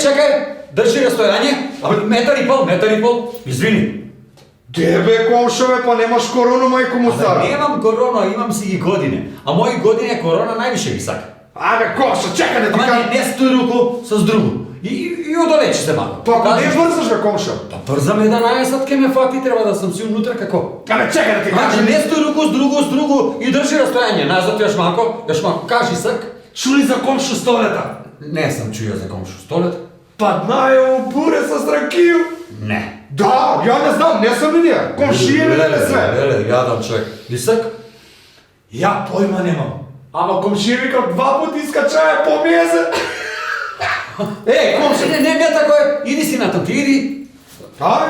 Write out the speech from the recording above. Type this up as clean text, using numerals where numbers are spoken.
чекай, държи разстояние. Метър и пол, извини. Тебе, комшове, па немаш корону, мајко му стара. Немам корона, имам си ги години. А мои години корона највише ги сака. Абе, комшо, чекай да ти Ама кажам. не стои руку с другу. И одалече се малко. Па куди врзаш, бе, комшо? Па брзам 11 ке ме фати, треба да сам си унутра како. Абе, чекай да ти Значи кажам. не стои руку с другу и држи разстояние. Назад još малко. Кажи сак. Чули за комшо столета? Не сам чуo за комшу столет. Па знаео буре со ракiju. Не. Да, ја не знам, не сум ли ние. Комшије ли не све? Леле, јадан човек. Лисак? Ја појма немам. Ама комшије вика 2 пати искачаја по месец. Е, комшу, не тако е. Иди си натам, ти иди. Ај,